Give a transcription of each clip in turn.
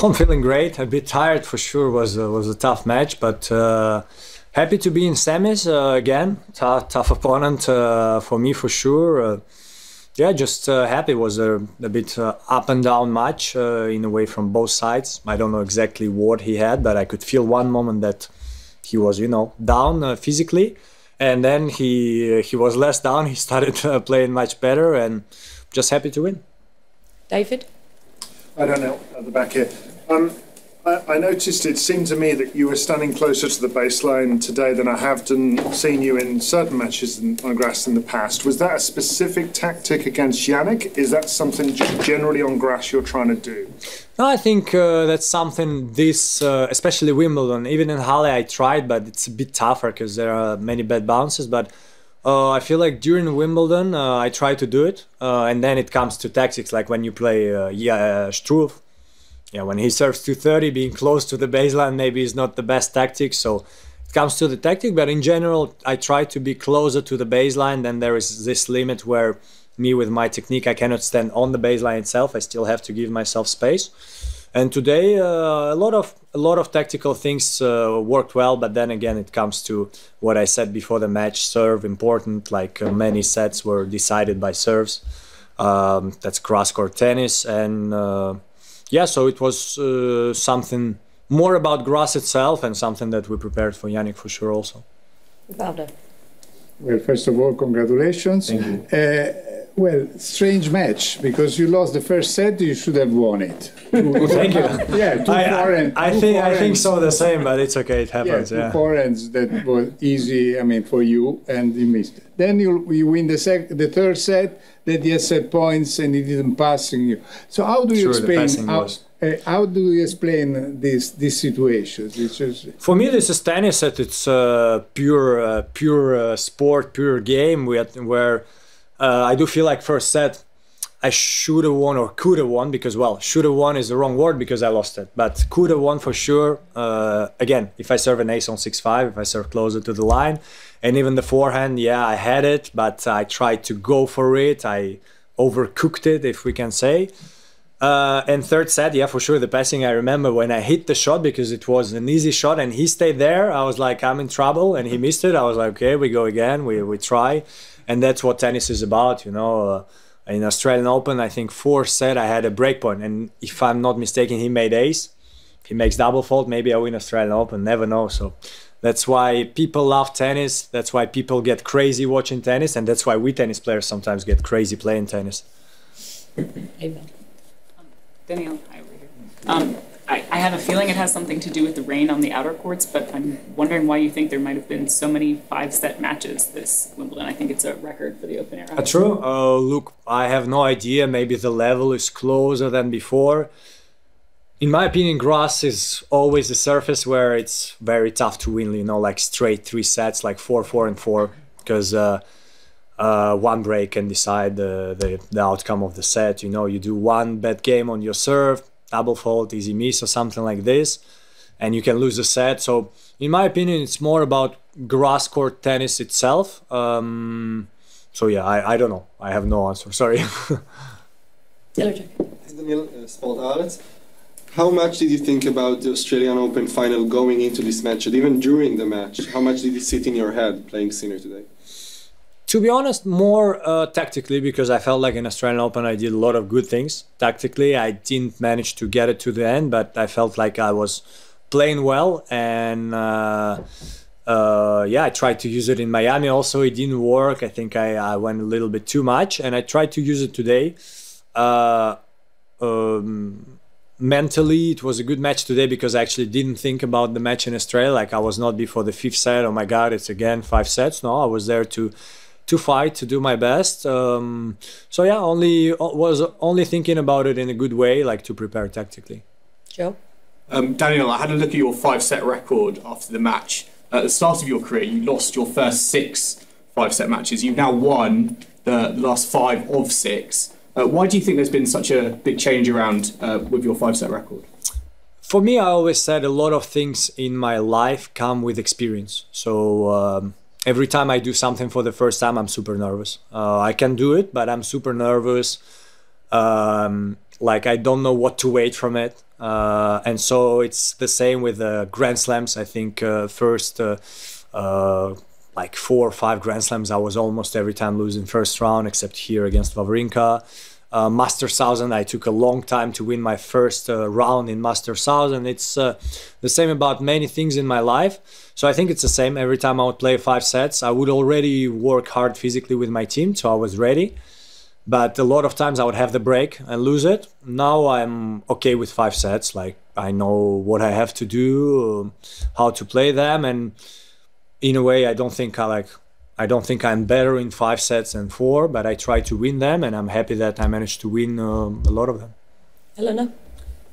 I'm feeling great. A bit tired for sure. Was a tough match, but happy to be in semis again. Tough opponent for me for sure. Yeah, just happy. It was a bit up and down match in a way from both sides. I don't know exactly what he had, but I could feel one moment that he was, you know, down physically, and then he was less down. He started playing much better, and just happy to win. David? I don't know, at the back here. I noticed, it seemed to me that you were standing closer to the baseline today than I have seen you in certain matches on grass in the past. Was that a specific tactic against Jannik? Is that something just generally on grass you're trying to do? No, I think that's something especially Wimbledon. Even in Halle I tried, but it's a bit tougher because there are many bad bounces. But I feel like during Wimbledon I try to do it, and then it comes to tactics, like when you play Struve. Yeah, when he serves 230, being close to the baseline maybe is not the best tactic. So it comes to the tactic, but in general, I try to be closer to the baseline. Then there is this limit where me with my technique, I cannot stand on the baseline itself. I still have to give myself space. And today, a lot of tactical things worked well, but then again, it comes to what I said before the match: serve important. Like many sets were decided by serves. That's cross-court tennis, and yeah, so it was something more about grass itself and something that we prepared for Jannik for sure also. Valdo. Well, first of all, congratulations. Thank you. Well, strange match, because you lost the first set, you should have won it. Thank you. Yeah, I think so the same, but it's okay, it happens. Yeah, two forehands that was easy, I mean, for you, and you missed it. Then you win the third set, that you set points and he didn't pass you. So how do you explain how do you explain these situations? For me, this is tennis that it's pure sport, pure game where I do feel like first set I should have won or could have won, because, well, should have won is the wrong word because I lost it, but could have won for sure. Again, if I serve an ace on 6-5, if I serve closer to the line, and even the forehand, yeah, I had it, but I tried to go for it. I overcooked it, if we can say. And third set, yeah, for sure, the passing, I remember when I hit the shot, because it was an easy shot and he stayed there, I was like, I'm in trouble, and he missed it. I was like, okay, we go again, we try. And that's what tennis is about, you know. In Australian Open, I think fourth set, I had a break point, and if I'm not mistaken, he made ace. He makes double fault, maybe I win Australian Open, never know. So that's why people love tennis, that's why people get crazy watching tennis, and that's why we tennis players sometimes get crazy playing tennis. Amen. Daniil, hi, over here. I have a feeling it has something to do with the rain on the outer courts, but I'm wondering why you think there might have been so many 5-set matches this Wimbledon. I think it's a record for the open era. True. Look, I have no idea. Maybe the level is closer than before. In my opinion, grass is always the surface where it's very tough to win, you know, like straight 3 sets, like 4-4 and 4, because one break can decide the outcome of the set. You know, you do one bad game on your serve, double fault, easy miss or something like this, and you can lose the set. So in my opinion, it's more about grass court tennis itself. So yeah, I don't know. I have no answer. Sorry. Daniil, Sport Arts. How much did you think about the Australian Open final going into this match, and even during the match? How much did it sit in your head playing Sinner today? To be honest, more tactically, because I felt like in Australian Open I did a lot of good things. Tactically, I didn't manage to get it to the end, but I felt like I was playing well, and yeah, I tried to use it in Miami also. It didn't work. I think I went a little bit too much, and I tried to use it today. Mentally, it was a good match today because I actually didn't think about the match in Australia. Like, I was not before the 5th set, oh my God, it's again 5 sets. No, I was there to fight, to do my best. So yeah, was only thinking about it in a good way, like to prepare tactically. Joe? Daniil, I had a look at your 5-set record after the match. At the start of your career, you lost your first 6 5-set matches. You've now won the last 5 of 6. Why do you think there's been such a big change around with your 5-set record? For me, I always said a lot of things in my life come with experience. So every time I do something for the first time, I'm super nervous. I can do it, but I'm super nervous. Like, I don't know what to wait from it. and so it's the same with Grand Slams. I think first like 4 or 5 Grand Slams I was almost every time losing first round, except here against Wawrinka. Masters 1000, I took a long time to win my first round in Masters 1000. It's the same about many things in my life. So I think it's the same. Every time I would play 5 sets, I would already work hard physically with my team, so I was ready. But a lot of times I would have the break and lose it. Now I'm okay with 5 sets. Like, I know what I have to do, how to play them, and in a way I don't think I'm better in 5 sets than 4, but I try to win them, and I'm happy that I managed to win a lot of them. Elena?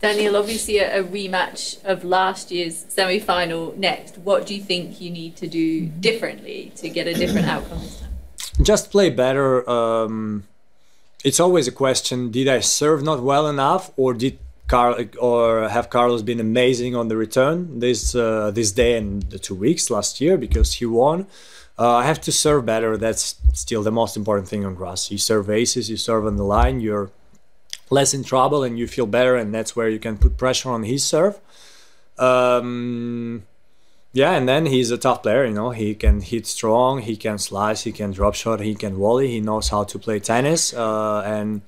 Daniil, obviously a rematch of last year's semi-final next. What do you think you need to do differently to get a different outcome this time? Just play better. It's always a question, did I serve not well enough, or have Carlos been amazing on the return this day and the 2 weeks last year, because he won. I have to serve better. That's still the most important thing on grass. You serve aces, you serve on the line, you're less in trouble and you feel better, and that's where you can put pressure on his serve. Yeah, and then he's a tough player, you know. He can hit strong, he can slice, he can drop shot, he can volley. He knows how to play tennis, and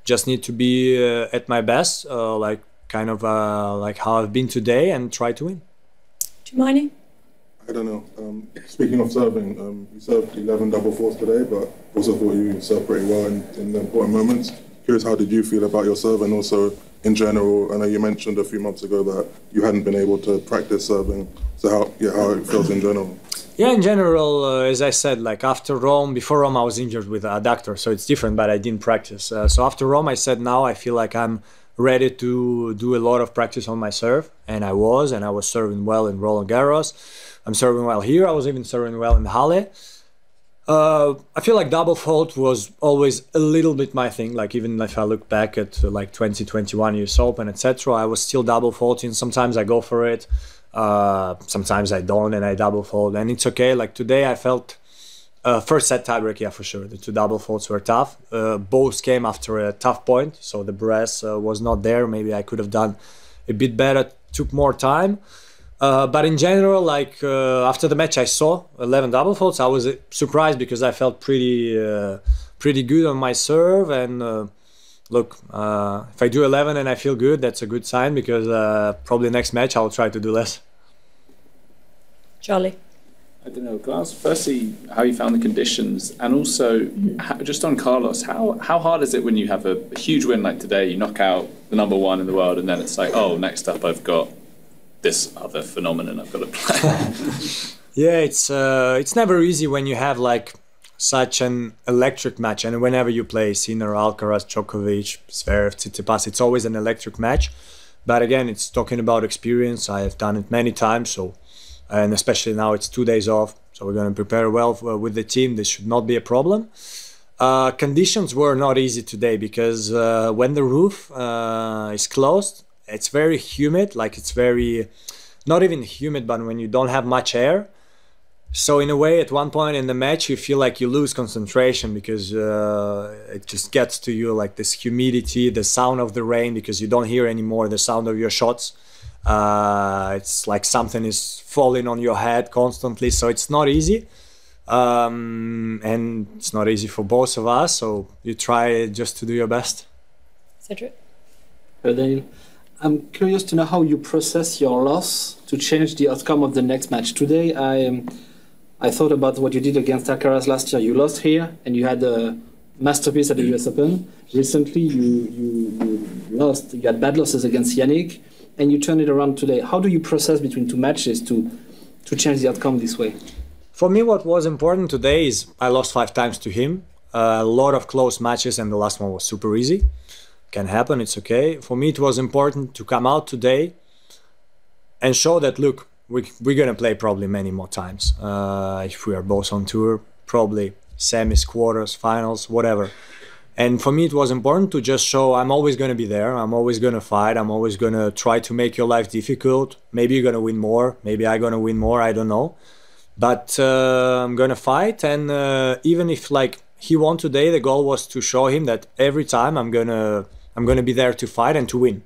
just need to be at my best, like how I've been today, and try to win. Tumaini? I don't know. Speaking of serving, you served 11 double faults today, but also thought you served pretty well in the important moments. Curious, how did you feel about your serve, and also in general? I know you mentioned a few months ago that you hadn't been able to practice serving. So how it feels in general? Yeah, in general, as I said, like after Rome, before Rome I was injured with an adductor, so it's different, but I didn't practice. So after Rome I said now I feel like I'm ready to do a lot of practice on my serve, and I was serving well in Roland Garros. I'm serving well here. I was even serving well in Halle. I feel like double fault was always a little bit my thing. Like even if I look back at like 2021 US Open, etc., I was still double faulting. Sometimes I go for it, sometimes I don't, and I double fault, and it's okay. Like today, I felt first set tiebreak, yeah, for sure. The 2 double faults were tough. Both came after a tough point, so the brass was not there. Maybe I could have done a bit better. Took more time. But in general, like after the match I saw 11 double faults, I was surprised because I felt pretty good on my serve, and look, if I do 11 and I feel good, that's a good sign, because probably next match I'll try to do less. Charlie? I don't know, Glass, firstly, how you found the conditions, and also just on Carlos, how hard is it when you have a huge win like today, you knock out the #1 in the world, and then it's like, oh, next up I've got this other phenomenon I've got to play? Yeah, it's never easy when you have like such an electric match, and whenever you play Sinner, Alcaraz, Djokovic, Zverev, Tsitsipas, it's always an electric match. But again, it's talking about experience. I have done it many times, and especially now it's 2 days off, so we're going to prepare well with the team. This should not be a problem. Conditions were not easy today because when the roof is closed, it's very humid. Like it's very, not even humid, but when you don't have much air. So in a way, at one point in the match, you feel like you lose concentration because it just gets to you, like this humidity, the sound of the rain, because you don't hear anymore the sound of your shots. It's like something is falling on your head constantly, so it's not easy. And it's not easy for both of us, so you try just to do your best. Cedric? Daniil, I'm curious to know how you process your loss to change the outcome of the next match. Today, I thought about what you did against Alcaraz last year. You lost here, and you had a masterpiece at the US Open. Recently, you lost. You had bad losses against Jannik, and you turned it around today. How do you process between 2 matches to change the outcome this way? For me, what was important today is I lost 5 times to him. A lot of close matches, and the last one was super easy. Can happen, it's okay. For me, it was important to come out today and show that, look, we're going to play probably many more times. If we are both on tour, probably semis, quarters, finals, whatever. And for me, it was important to just show I'm always going to be there. I'm always going to fight. I'm always going to try to make your life difficult. Maybe you're going to win more. Maybe I'm going to win more. I don't know. But I'm going to fight. And even if like he won today, the goal was to show him that every time I'm going to be there to fight and to win.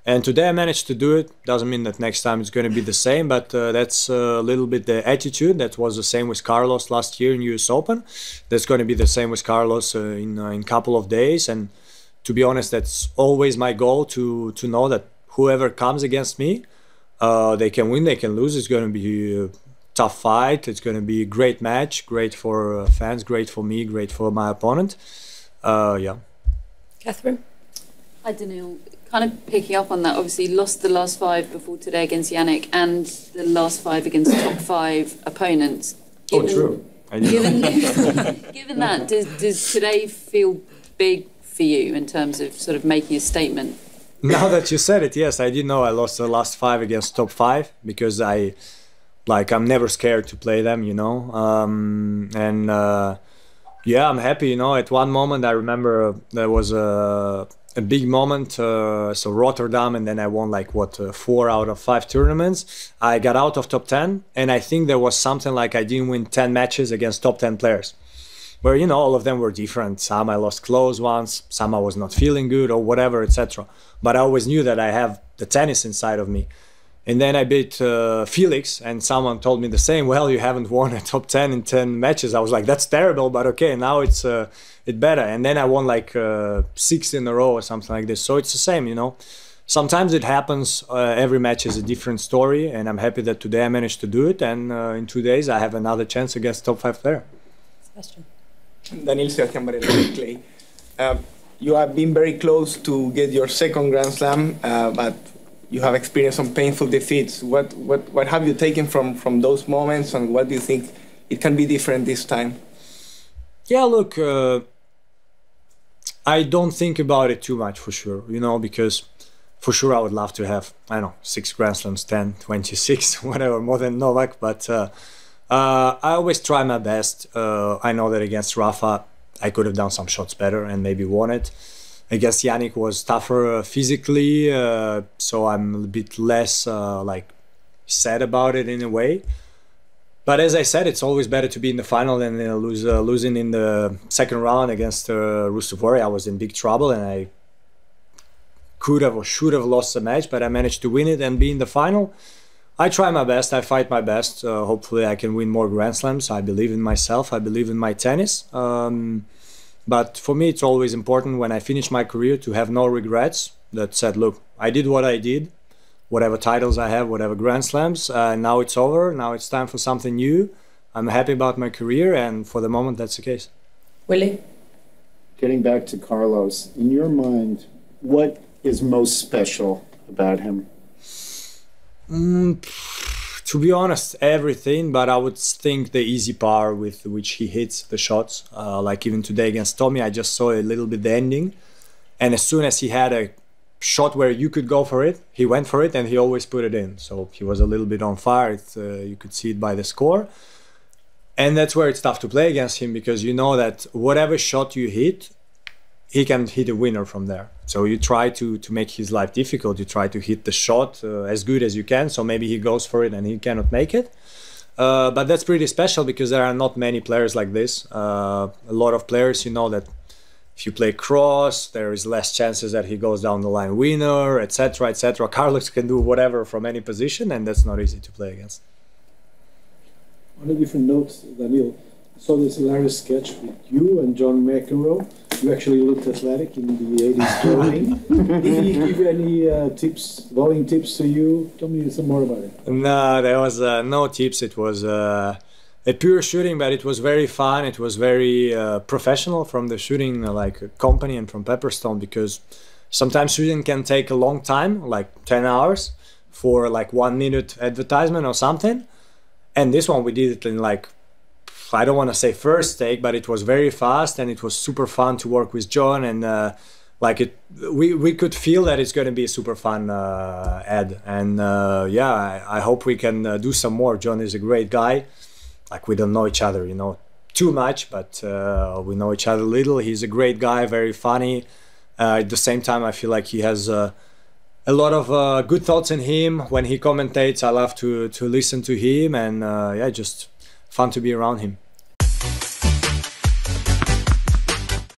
And today I managed to do it. Doesn't mean that next time it's going to be the same, but that's a little bit the attitude. That was the same with Carlos last year in US Open. That's going to be the same with Carlos in a couple of days. And to be honest, that's always my goal, to know that whoever comes against me, they can win, they can lose. It's going to be a tough fight. It's going to be a great match, great for fans, great for me, great for my opponent. Yeah. Catherine? Hi, Daniil. Kind of picking up on that, obviously lost the last 5 before today against Jannik and the last 5 against top 5 opponents. True. Given that, does today feel big for you in terms of sort of making a statement? Now that you said it, yes, I did know I lost the last 5 against top 5 because I'm never scared to play them, you know. Yeah, I'm happy, you know. At one moment, I remember there was a big moment, so Rotterdam, and then I won 4 out of 5 tournaments. I got out of top 10, and I think there was something like I didn't win 10 matches against top 10 players, where, you know, all of them were different. Some I lost close ones, some I was not feeling good or whatever, etc. But I always knew that I have the tennis inside of me. And then I beat Felix, and someone told me the same. Well, you haven't won a top 10 in 10 matches. I was like, that's terrible, but okay, now it's better. And then I won 6 in a row or something like this. So it's the same, you know. Sometimes it happens. Every match is a different story, and I'm happy that today I managed to do it. And in 2 days, I have another chance against top 5 player. Question. Daniil, Sebastian Varela, Clay. You have been very close to get your second Grand Slam, but you have experienced some painful defeats. What have you taken from those moments, and what do you think it can be different this time? Yeah, look, I don't think about it too much for sure, you know, because for sure I would love to have, I don't know, 6 Grand Slams, 10, 26, whatever, more than Novak, but I always try my best. I know that against Rafa, I could have done some shots better and maybe won it. Against Jannik was tougher physically, so I'm a bit less sad about it in a way. But as I said, it's always better to be in the final than losing in the second round against Russe. I was in big trouble and I could have or should have lost the match, but I managed to win it and be in the final. I try my best, I fight my best. Hopefully I can win more Grand Slams. I believe in myself, I believe in my tennis. But for me, it's always important when I finish my career to have no regrets. That said, look, I did what I did, whatever titles I have, whatever Grand Slams. Now it's over. Now it's time for something new. I'm happy about my career, and for the moment, that's the case. Willie? Getting back to Carlos, in your mind, what is most special about him? To be honest, everything, but I would think the easy power with which he hits the shots. Like even today against Tommy, I just saw a little bit the ending. And as soon as he had a shot where you could go for it, he went for it and he always put it in. So he was a little bit on fire. You could see it by the score. And that's where it's tough to play against him, because you know that whatever shot you hit, he can hit a winner from there. So you try to make his life difficult. You try to hit the shot as good as you can. So maybe he goes for it and he cannot make it. But that's pretty special because there are not many players like this. A lot of players, you know, that if you play cross, there is less chances that he goes down the line winner, etc., etc. Carlos can do whatever from any position, and that's not easy to play against. On a different note, Daniil, I saw this hilarious sketch with you and John McEnroe. You actually looked athletic in the 80s bowling. Did he give you any tips, bowling tips to you? Tell me some more about it. No, there was no tips. It was a pure shooting, but it was very fun. It was very professional from the shooting company and from Pepperstone, because sometimes shooting can take a long time, like 10 hours for 1 minute advertisement or something. And this one we did it in I don't want to say first take, but it was very fast and it was super fun to work with John, and we could feel that it's going to be a super fun ad. And yeah, I hope we can do some more. John is a great guy. We don't know each other, you know, too much, but we know each other a little. He's a great guy, very funny. At the same time, I feel like he has a lot of good thoughts in him. When he commentates, I love to listen to him, and yeah, just fun to be around him.